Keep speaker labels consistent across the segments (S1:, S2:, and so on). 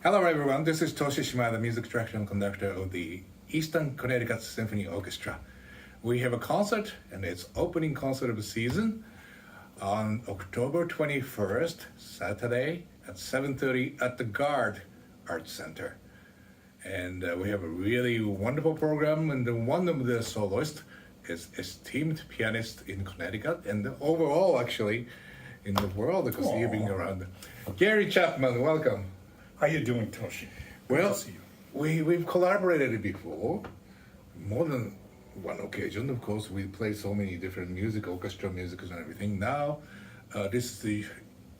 S1: Hello everyone, this is Toshi Shima, the music director and conductor of the Eastern Connecticut Symphony Orchestra. We have a concert, and it's opening concert of the season on October 21st, Saturday at 7:30 at the Garde Art Center. And we have a really wonderful program, and one of the soloists is esteemed pianist in Connecticut and overall actually in the world because you've been around. Gary Chapman, welcome.
S2: How you doing, Toshi?
S1: Well, we've collaborated before, more than one occasion. Of course, we play so many different music, orchestra music and everything. Now, this is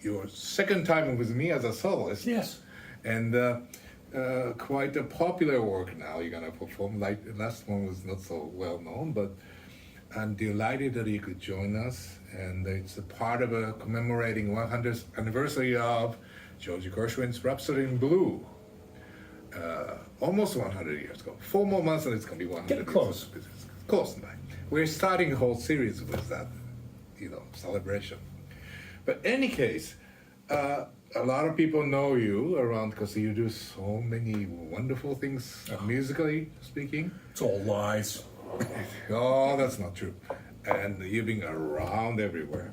S1: your second time with me as a soloist.
S2: Yes.
S1: And quite a popular work now you're going to perform. Like the last one was not so well known, but I'm delighted that you could join us. And it's a part of a commemorating 100th anniversary of George Gershwin's Rhapsody in Blue. Almost 100 years ago. 4 more months and it's going to be 100
S2: Get close.
S1: years. Close by. We're starting a whole series with that, celebration. But any case, a lot of people know you around because you do so many wonderful things, musically speaking.
S2: It's all lies.
S1: Oh, that's not true. And you've been around everywhere.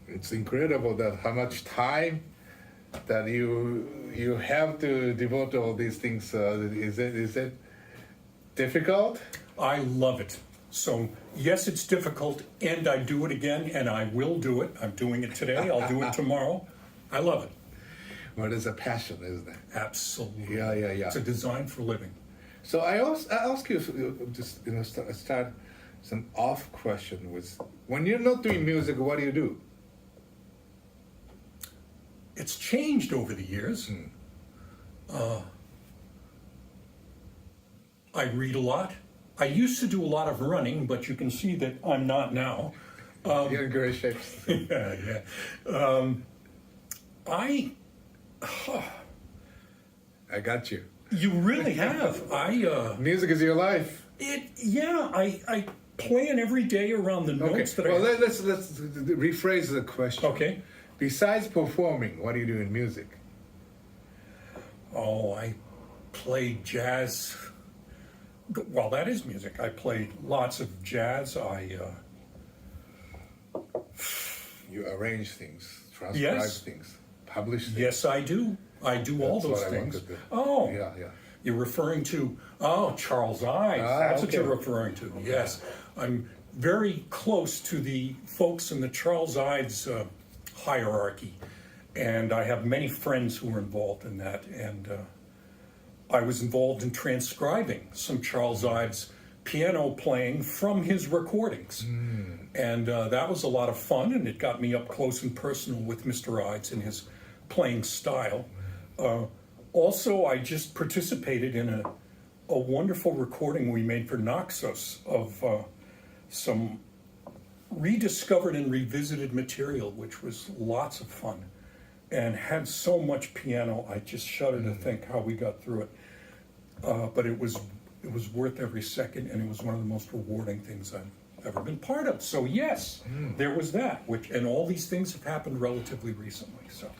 S1: It's incredible that how much time that you have to devote to all these things. Is it difficult?
S2: I love it. So, yes, it's difficult, and I do it again, and I will do it. I'm doing it today. I'll do it tomorrow. I love it.
S1: Well, it's a passion, isn't it?
S2: Absolutely.
S1: Yeah.
S2: It's a design for living.
S1: So I ask you just start some off question with when you're not doing music, what do you do?
S2: It's changed over the years. I read a lot. I used to do a lot of running, but you can see that I'm not now.
S1: You're in great shape.
S2: Yeah.
S1: I got you.
S2: You really have.
S1: Music is your life.
S2: I plan every day around the notes that
S1: let's rephrase the question.
S2: Okay.
S1: Besides performing, what do you do in music?
S2: Oh, I play jazz. Well, that is music. I play lots of jazz.
S1: You arrange things, transcribe things, publish things.
S2: Yes, I do. I do all those things. Oh,
S1: yeah.
S2: You're referring to Charles Ives. That's what you're referring to.
S1: Okay.
S2: Yes, I'm very close to the folks in the Charles Ives hierarchy, and I have many friends who are involved in that. And I was involved in transcribing some Charles Ives piano playing from his recordings, and that was a lot of fun. And it got me up close and personal with Mr. Ives and his playing style. Also, I just participated in a wonderful recording we made for Naxos of some rediscovered and revisited material, which was lots of fun and had so much piano. I just shudder to think how we got through it. But it was worth every second, and it was one of the most rewarding things I've ever been part of. So yes, there was that, and all these things have happened relatively recently. So,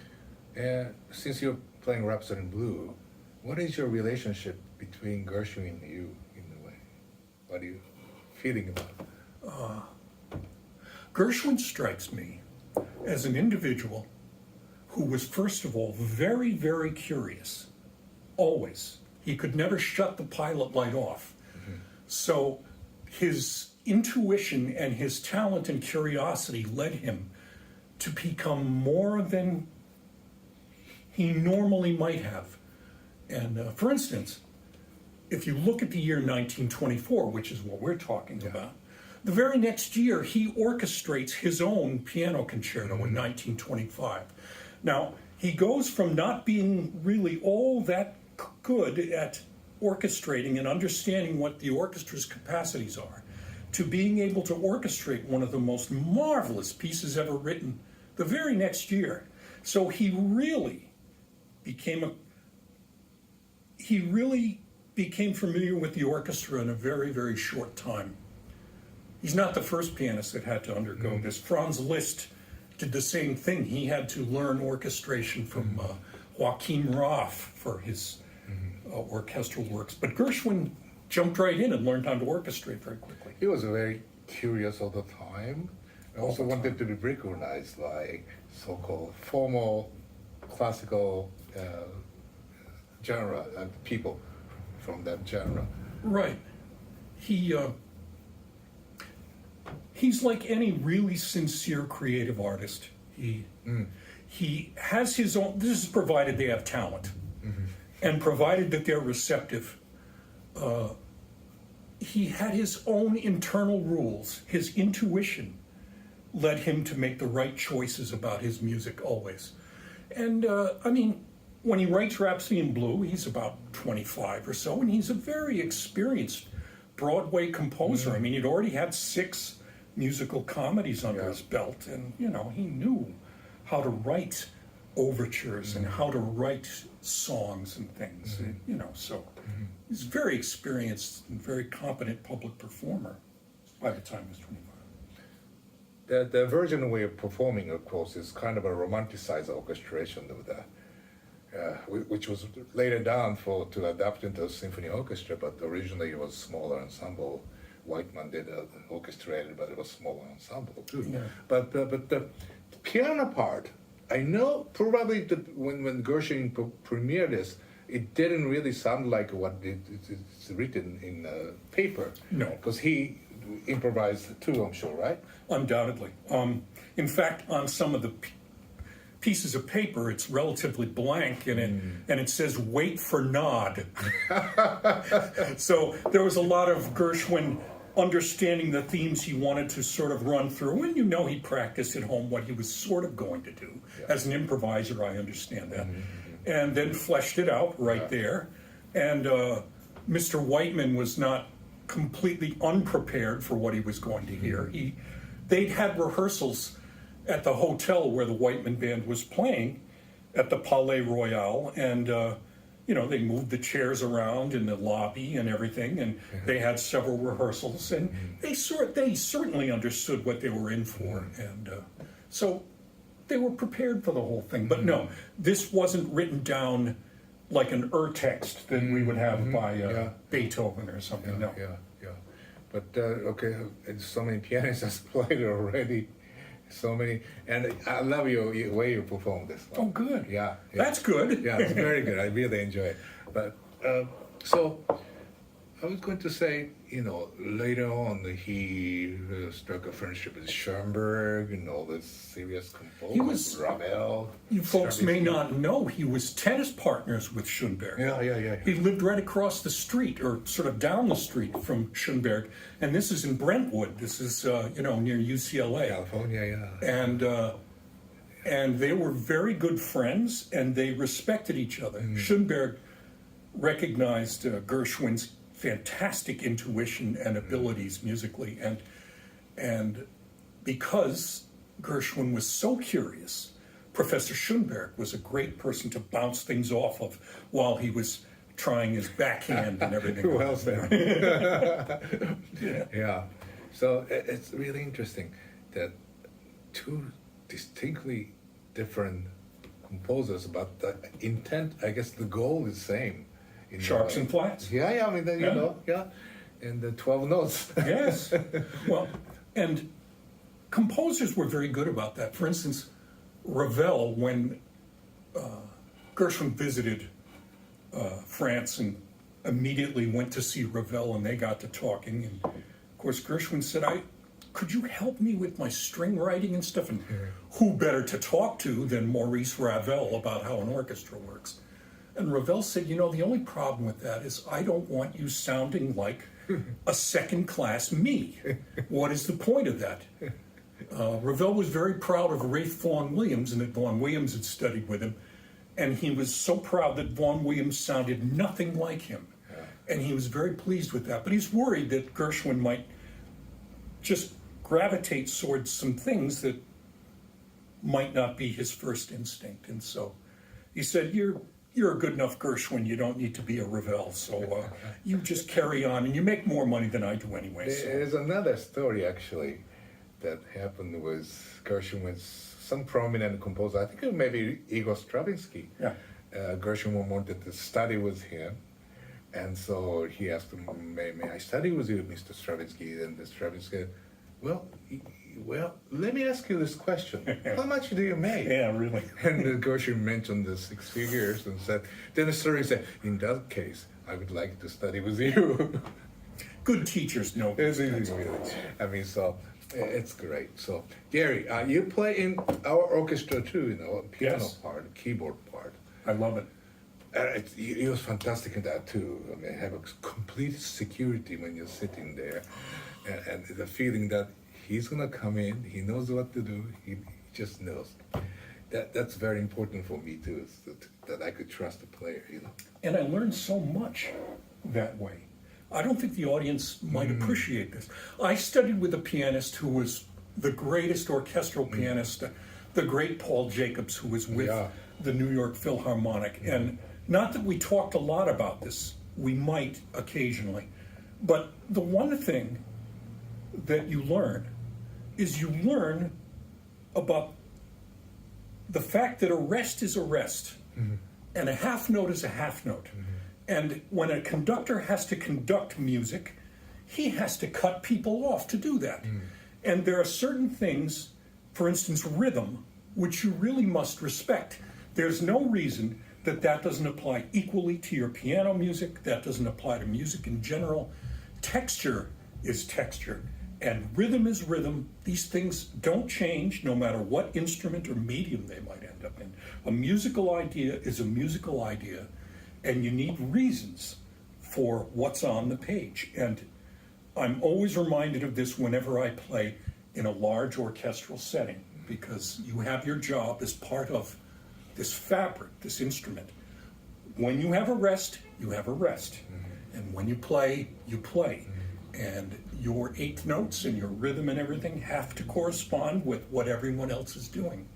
S1: since you're playing Rhapsody in Blue, what is your relationship between Gershwin and you in a way? What are you feeling about it?
S2: Gershwin strikes me as an individual who was, first of all, very, very curious. Always. He could never shut the pilot light off. So his intuition and his talent and curiosity led him to become more than he normally might have. And for instance, if you look at the year 1924, which is what we're talking about, the very next year he orchestrates his own piano concerto in 1925. Now, he goes from not being really all that good at orchestrating and understanding what the orchestra's capacities are to being able to orchestrate one of the most marvelous pieces ever written the very next year. So he really became familiar with the orchestra in a very, very short time. He's not the first pianist that had to undergo this. Franz Liszt did the same thing. He had to learn orchestration from Joachim Raff for his orchestral works. But Gershwin jumped right in and learned how to orchestrate very quickly.
S1: He was very curious all the time. I also wanted to be recognized by so-called formal classical genre and people from that genre.
S2: Right. He's like any really sincere creative artist. He has his own. This is provided they have talent, and provided that they're receptive. He had his own internal rules. His intuition led him to make the right choices about his music always. And I mean, when he writes Rhapsody in Blue, he's about 25 or so, and he's a very experienced Broadway composer. I mean, he'd already had 6 musical comedies under his belt, and you know, he knew how to write overtures and how to write songs and things. You know, so he's a very experienced and very competent public performer by the time he was 25.
S1: The version we are performing, of course, is kind of a romanticized orchestration of the, which was later done to adapt into a symphony orchestra, but originally it was smaller ensemble. Whiteman did orchestrated, but it was smaller ensemble too. Yeah. But the piano part, I know probably that when Gershwin premiered this, it didn't really sound like what it's written in paper.
S2: No,
S1: because he improvised too, I'm sure, right?
S2: Undoubtedly. In fact, on some of the pieces of paper, it's relatively blank, and it says "wait for nod." So there was a lot of Gershwin understanding the themes he wanted to sort of run through, and you know, he practiced at home what he was sort of going to do. As an improviser, I understand that, and then fleshed it out right there. And Mr. Whiteman was not completely unprepared for what he was going to hear. They'd had rehearsals at the hotel where the Whiteman Band was playing at the Palais Royal, and you know, they moved the chairs around in the lobby and everything, and they had several rehearsals, and they certainly understood what they were in for, and so they were prepared for the whole thing. But no, this wasn't written down like an text that we would have by Beethoven or something. No.
S1: But okay, and so many pianists have played it already. So many, and I love your way you perform this one.
S2: Oh, good.
S1: Yeah.
S2: That's good.
S1: Yeah, it's very good. I really enjoy it. But so I was going to say, you know, later on he struck a friendship with Schoenberg and all this serious composers.
S2: He was
S1: Ravel.
S2: You folks may not know he was tennis partners with Schoenberg.
S1: Yeah.
S2: He lived right across the street, or sort of down the street from Schoenberg, and this is in Brentwood. This is you know, near UCLA,
S1: California.
S2: And they were very good friends, and they respected each other. Schoenberg recognized Gershwin's fantastic intuition and abilities musically, and because Gershwin was so curious, Professor Schoenberg was a great person to bounce things off of while he was trying his backhand and everything.
S1: Well said. Yeah. So it's really interesting that 2 distinctly different composers, but the intent, I guess the goal is same.
S2: Sharps and flats.
S1: Yeah, I mean, you know, and the 12 notes.
S2: Yes. Well, and composers were very good about that. For instance, Ravel, when Gershwin visited France and immediately went to see Ravel, and they got to talking, and of course Gershwin said, could you help me with my string writing and stuff? And who better to talk to than Maurice Ravel about how an orchestra works? And Ravel said, you know, the only problem with that is I don't want you sounding like a second-class me. What is the point of that? Ravel was very proud of Ralph Vaughan Williams, and that Vaughan Williams had studied with him, and he was so proud that Vaughan Williams sounded nothing like him. And he was very pleased with that. But he's worried that Gershwin might just gravitate towards some things that might not be his first instinct. And so he said, you're a good enough Gershwin, you don't need to be a Ravel, so you just carry on, and you make more money than I do anyway. So.
S1: There's another story, actually, that happened with Gershwin with some prominent composer. I think it may be Igor Stravinsky.
S2: Yeah.
S1: Gershwin wanted to study with him, and so he asked him, may I study with you, Mr. Stravinsky? And the Stravinsky, well, let me ask you this question. How much do you make?
S2: Yeah, really.
S1: And Gershwin mentioned the six figures and said, then the story said, in that case, I would like to study with you.
S2: Good teachers know.
S1: It's easy, really. I mean, so it's great. So, Gary, you play in our orchestra too, you know, piano
S2: Yes.
S1: part, keyboard part.
S2: I love it.
S1: He was fantastic in that too. I mean, have a complete security when you're sitting there, and the feeling that he's gonna come in, he knows what to do, he just knows. That's very important for me too, is that I could trust the player, you know.
S2: And I learned so much that way. I don't think the audience might appreciate this. I studied with a pianist who was the greatest orchestral pianist, the great Paul Jacobs, who was with the New York Philharmonic. And not that we talked a lot about this, we might occasionally, but the one thing that you learn is you learn about the fact that a rest is a rest, and a half note is a half note. And when a conductor has to conduct music, he has to cut people off to do that. And there are certain things, for instance, rhythm, which you really must respect. There's no reason that that doesn't apply equally to your piano music, that doesn't apply to music in general. Texture is texture, and rhythm is rhythm. These things don't change no matter what instrument or medium they might end up in. A musical idea is a musical idea, and you need reasons for what's on the page. And I'm always reminded of this whenever I play in a large orchestral setting, because you have your job as part of this fabric, this instrument. When you have a rest, you have a rest. And when you play, you play. And your eighth notes and your rhythm and everything have to correspond with what everyone else is doing.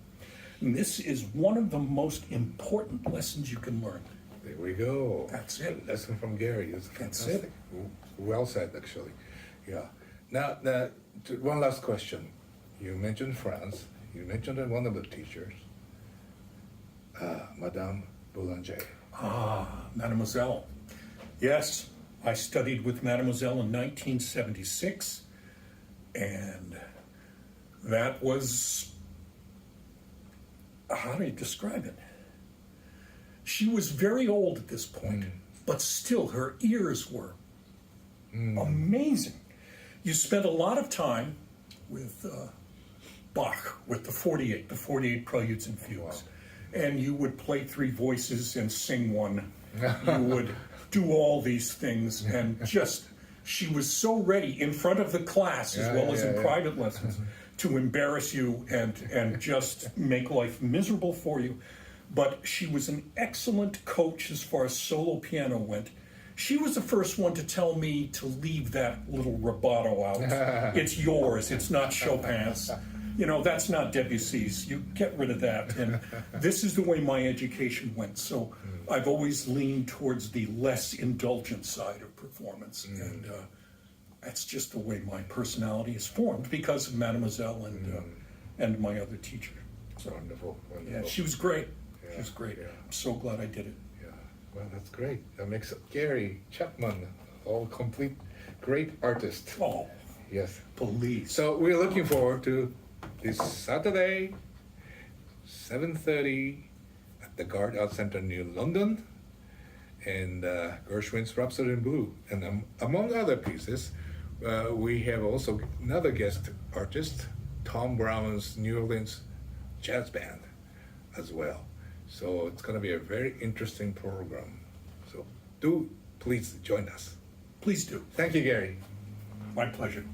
S2: And this is one of the most important lessons you can learn.
S1: There we go.
S2: That's it.
S1: A lesson from Gary. It's
S2: That's
S1: fantastic. Well said, actually. Yeah. Now, one last question. You mentioned France. You mentioned one of the teachers, Madame Boulanger.
S2: Mademoiselle. Yes, I studied with Mademoiselle in 1976, and that was, how do you describe it? She was very old at this point, but still her ears were amazing. You spent a lot of time with Bach, with the 48 Preludes and Fugues.
S1: Wow.
S2: And you would play three voices and sing one. You would do all these things, and just, she was so ready in front of the class as well as in private lessons to embarrass you and just make life miserable for you. But she was an excellent coach as far as solo piano went. She was the first one to tell me to leave that little rubato out. It's yours, it's not Chopin's. You know, that's not Debussy's. You get rid of that. And this is the way my education went. So I've always leaned towards the less indulgent side of performance. And that's just the way my personality is formed because of Mademoiselle and my other teacher. So,
S1: Wonderful.
S2: yeah, she was great.
S1: Yeah,
S2: She was great.
S1: yeah.
S2: I'm so glad I did it.
S1: Yeah. Well, that's great. That makes Gary Chapman all complete great artist.
S2: Oh,
S1: Yes.
S2: please.
S1: So we're looking forward to this Saturday, 7:30 at the Garde Art Center near London, and Gershwin's Rhapsody in Blue. And among other pieces, we have also another guest artist, Tom Brown's New Orleans Jazz Band as well. So it's going to be a very interesting program. So do please join us.
S2: Please do.
S1: Thank you, Gary.
S2: My pleasure.